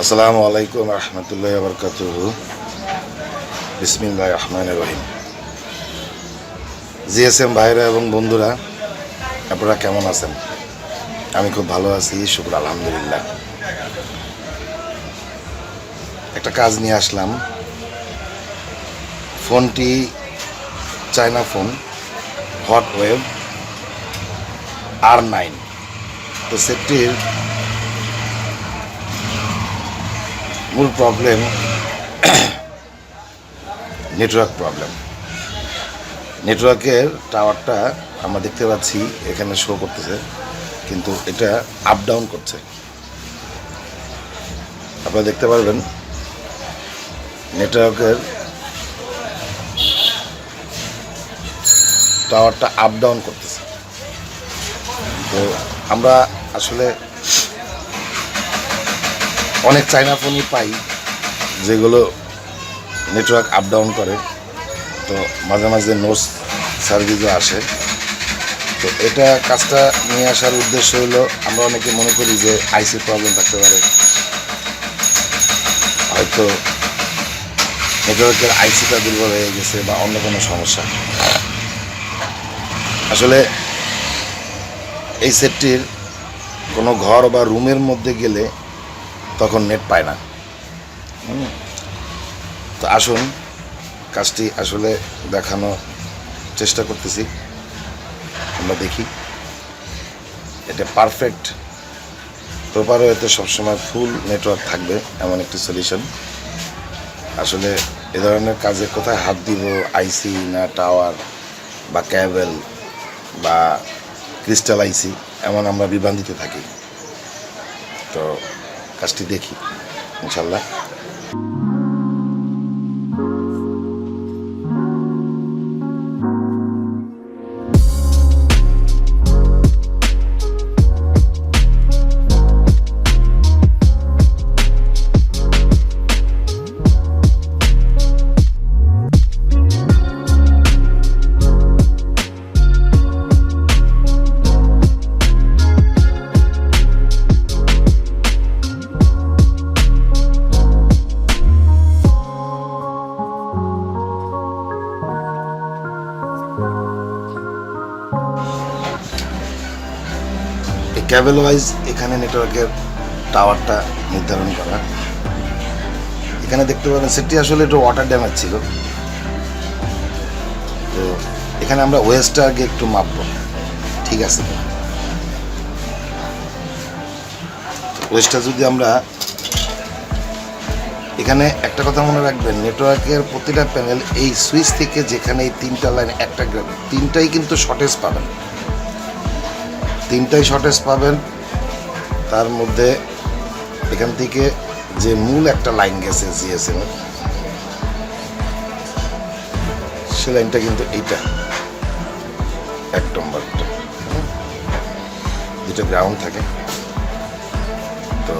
আসসালামু আলাইকুম রহমতুল্লাহ বরকাতুহু। বিসমিল্লাহির রহমানির রহিম। জিএসএম ভাইরা এবং বন্ধুরা, আপনারা কেমন আছেন? আমি খুব ভালো আছি, শুকর আলহামদুলিল্লাহ। একটা কাজ নিয়ে আসলাম। ফোনটি চায়না ফোন, সফটওয় R9। তো সেটটির মূল প্রবলেম নেটওয়ার্ক প্রবলেম। নেটওয়ার্কের টাওয়ারটা আমরা দেখতে পাচ্ছি এখানে শো করতেছে, কিন্তু এটা আপ ডাউন করছে। আপনারা দেখতে পারবেন নেটওয়ার্কের টাওয়ারটা আপ ডাউন করতেছে। তো আমরা আসলে অনেক চায়না ফোনই পাই যেগুলো নেটওয়ার্ক আপ ডাউন করে, তো মাঝে মাঝে নো সার্ভিসও আসে। তো এটা কাজটা নিয়ে আসার উদ্দেশ্য হলো, আমরা অনেকে মনে করি যে আইসির প্রবলেম থাকতে পারে, হয়তো নেটওয়ার্কের আইসিটা দুর্বল হয়ে গেছে বা অন্য কোনো সমস্যা। আসলে এই সেটটির কোনো ঘর বা রুমের মধ্যে গেলে তখন নেট পায় না। তো আসুন কাজটি আসলে দেখানোর চেষ্টা করতেছি। আমরা দেখি এটা পারফেক্ট প্রপার ওয়েতে সবসময় ফুল নেটওয়ার্ক থাকবে এমন একটি সলিউশন। আসলে এ ধরনের কাজে কোথায় হাত দিব, আইসি না টাওয়ার বা ক্যাবেল বা ক্রিস্টাল আইসি, এমন আমরা বিভ্রান্তিতে থাকি। তো কাজটি দেখি ইনশাল্লাহ। ক্যাবেল ওয়াইজ এখানে নেটওয়ার্কের টাওয়ারটা নির্ধারণ করা। এখানে দেখতে পাবেন সেটটি আসলে একটু ওয়াটার ড্যামেজ ছিল। তো এখানে আমরা ওয়েস্টটা আগে একটু মাপব, ঠিক আছে? ওয়েস্টটা যদি আমরা, এখানে একটা কথা মনে রাখবেন, নেটওয়ার্কের প্রতিটা প্যানেল এই সুইচ থেকে যেখানে এই তিনটা লাইন, একটা তিনটাই কিন্তু শর্টেজ পাবেন, তিনটাই শর্টেজ পাবেন। তার মধ্যে এখান থেকে যে মূল একটা লাইন গেছে জিএসএম, সে লাইনটা কিন্তু এইটা এক নম্বরটা, যেটা গ্রাউন্ড থাকে। তো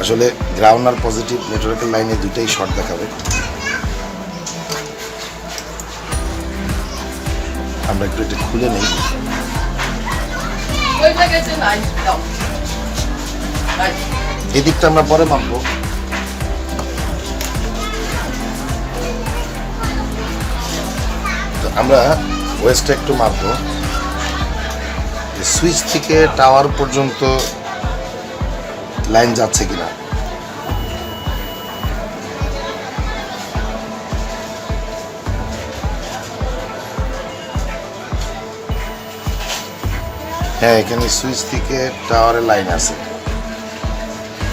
আসলে গ্রাউন্ড আর পজিটিভ নেটওয়ার্কের লাইনে দুইটাই শর্ট দেখাবে। আমরা একটু এটা খুলে নেই। এই দিকটা আমরা পরে মাপবো। তো আমরা ওয়েস্টটা একটু মাপবো, সুইচ থেকে টাওয়ার পর্যন্ত লাইন যাচ্ছে কিনা। হ্যাঁ, এখানে সুইচ থেকে টাওয়ারের লাইন আছে,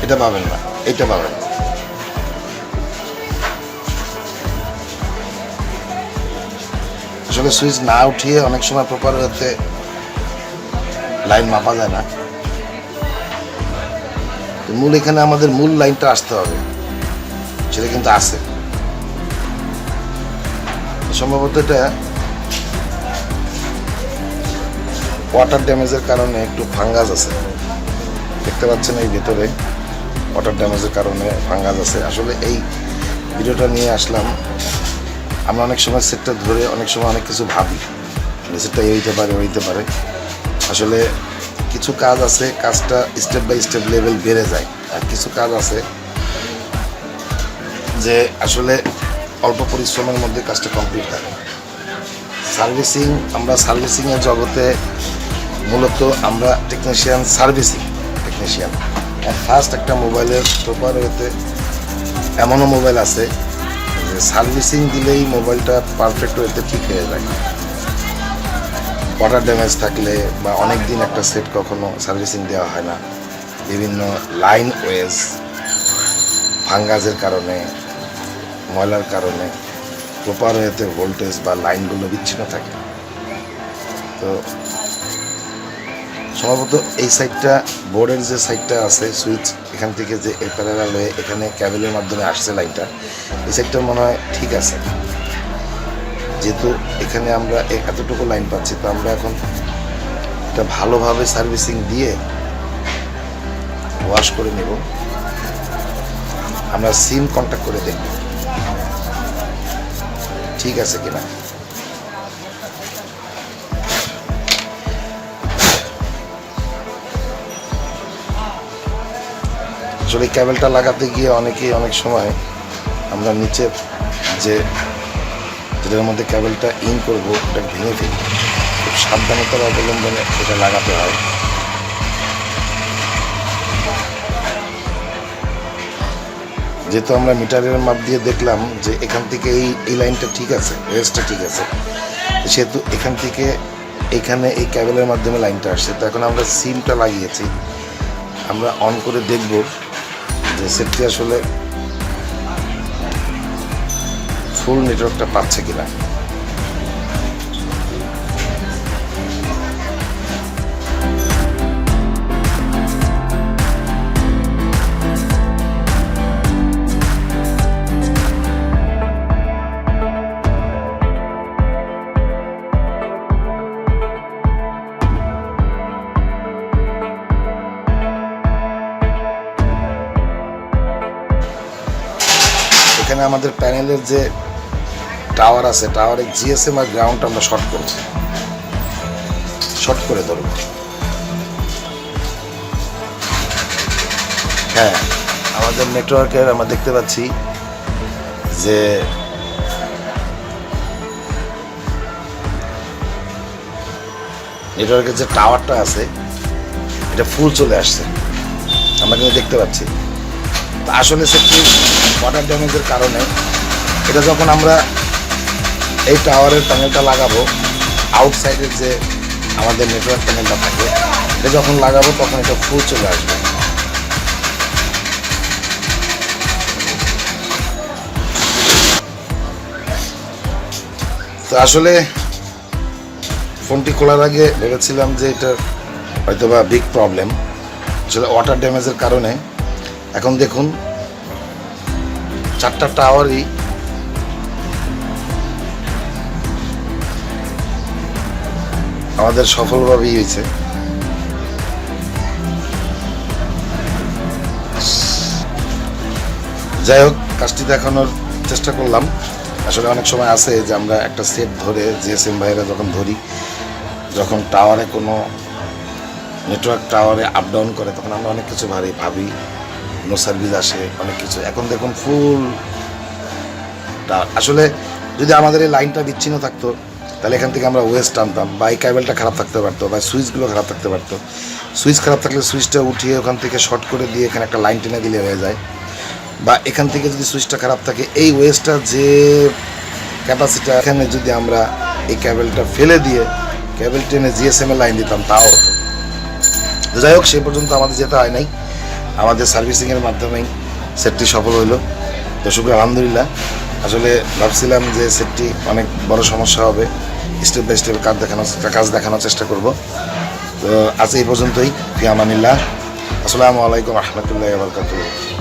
এটা পাবেন না, এটা পাবেন। আসলে সুইচ না উঠিয়ে অনেক সময় প্রপার ওয়েতে লাইন মাপা যায় না। মূল এখানে আমাদের মূল লাইনটা আসতে হবে, সেটা কিন্তু আছে। সম্ভবত এটা ওয়াটার ড্যামেজের কারণে একটু ফাঙ্গাস আছে, দেখতে পাচ্ছেন এই ভেতরে ওয়াটার ড্যামেজের কারণে ফাঙ্গাস আছে। আসলে এই ভিডিওটা নিয়ে আসলাম, আমরা অনেক সময় সেটটা ধরে অনেক সময় অনেক কিছু ভাবি, সেটটা হইতে পারে। আসলে কিছু কাজ আছে, কাজটা স্টেপ বাই স্টেপ লেভেল বেড়ে যায়, আর কিছু কাজ আছে যে আসলে অল্প পরিশ্রমের মধ্যে কাজটা কমপ্লিট হয়। সার্ভিসিং, আমরা সার্ভিসিংয়ের জগতে মূলত আমরা টেকনিশিয়ান, সার্ভিসিং টেকনিশিয়ান। ফার্স্ট একটা মোবাইলের প্রপার ওয়েতে এমনও মোবাইল আছে যে সার্ভিসিং দিলেই মোবাইলটা পারফেক্ট ওয়েতে ঠিক হয়ে যায়। ওয়াটার ড্যামেজ থাকলে বা অনেক দিন একটা সেট কখনো সার্ভিসিং দেওয়া হয় না, বিভিন্ন লাইন ওয়েজ ফাঙ্গাসের কারণে, ময়লার কারণে প্রপার ওয়েতে ভোল্টেজ বা লাইনগুলো বিচ্ছিন্ন থাকে। তো সম্ভবত এই সাইডটা, বোর্ডের যে সাইডটা আছে সুইচ, এখান থেকে যে এই প্যারালাল হয়ে এখানে ক্যাবেলের মাধ্যমে আসছে লাইনটা, এই সাইডটা মনে হয় ঠিক আছে। যেহেতু এখানে আমরা এতটুকু লাইন পাচ্ছি, তো আমরা এখন এটা ভালোভাবে সার্ভিসিং দিয়ে ওয়াশ করে নেব। আমরা সিম কন্ট্যাক্ট করে দেখব ঠিক আছে কিনা। আসলে ক্যাবেলটা লাগাতে গিয়ে অনেক সময় আমরা নিচে যেটার মধ্যে ক্যাবেলটা ইন করবো ওটা ভেঙে ফেলি। খুব সাবধানতার অবলম্বনে এটা লাগাতে হয়। যেহেতু আমরা মিটারের মাপ দিয়ে দেখলাম যে এখান থেকে এই লাইনটা ঠিক আছে, রেসটা ঠিক আছে, সেহেতু এখান থেকে এখানে এই ক্যাবেলের মাধ্যমে লাইনটা আসছে। তো এখন আমরা সিমটা লাগিয়েছি, আমরা অন করে দেখব যে সেটটি আসলে ফুল নেটওয়ার্কটা পাচ্ছে কিনা। এখানে আমাদের প্যানেলের যে টাওয়ার আছে, টাওয়ারের জিএসএম আর গ্রাউন্ড আমরা শর্ট করে ধরব। হ্যাঁ, আমাদের নেটওয়ার্কের আমরা দেখতে পাচ্ছি যে নেটওয়ার্কের যে টাওয়ারটা আছে এটা ফুল চলে আসছে, আমরা কিন্তু দেখতে পাচ্ছি। আসলে সেটি ওয়াটার ড্যামেজের কারণে এটা যখন আমরা এই টাওয়ারের প্যানেলটা লাগাবো, আউটসাইডের যে আমাদের নেটওয়ার্ক প্যানেলটা থাকে, এটা যখন লাগাবো তখন এটা ফুল চলে আসবে। তো আসলে ফোনটি খোলার আগে ভেবেছিলাম যে এটার হয়তো বা বিগ প্রবলেম, আসলে ওয়াটার ড্যামেজের কারণে। এখন দেখুন চারটা টাওয়ারই আমাদের সফলভাবেই হয়েছে। যাই হোক, কাজটি দেখানোর চেষ্টা করলাম। আসলে অনেক সময় আছে যে আমরা একটা সেট ধরে জিএসএম ভাইরা যখন ধরি, যখন টাওয়ারে কোনো নেটওয়ার্ক টাওয়ারে আপ ডাউন করে, তখন আমরা অনেক কিছু ভাবি নো সার্ভিস আসে, অনেক কিছু। এখন দেখুন ফুল আসলে যদি আমাদের এই লাইনটা বিচ্ছিন্ন থাকতো তাহলে এখান থেকে আমরা ওয়েস্ট টানতাম, বা এই কেবলটা খারাপ থাকতে পারতো, বা সুইচগুলো খারাপ থাকতে পারতো। সুইচ খারাপ থাকলে সুইচটা উঠিয়ে ওখান থেকে শর্ট করে দিয়ে এখানে একটা লাইন টেনে দিলে হয়ে যায়। বা এখান থেকে যদি সুইচটা খারাপ থাকে, এই ওয়েস্টটা যে ক্যাপাসিটি, এখানে যদি আমরা এই কেবলটা ফেলে দিয়ে কেবল টেনে জিএসএম-এ লাইন দিতাম তাও হতো। তো যাই হোক, সেই পর্যন্ত আমাদের যেতে হয় নাই, আমাদের সার্ভিসিংয়ের মাধ্যমেই সেটটি সফল হইল। তো শুক্র আলহামদুলিল্লাহ। আসলে ভাবছিলাম যে সেটটি অনেক বড় সমস্যা হবে, স্টেপ বাই স্টেপ কাজ দেখানোর চেষ্টা করব। তো আজ এই পর্যন্তই। ফি আমানিল্লাহ। আসসালামু আলাইকুম রহমতুল্লাহি ওয়া বারাকাতুহু।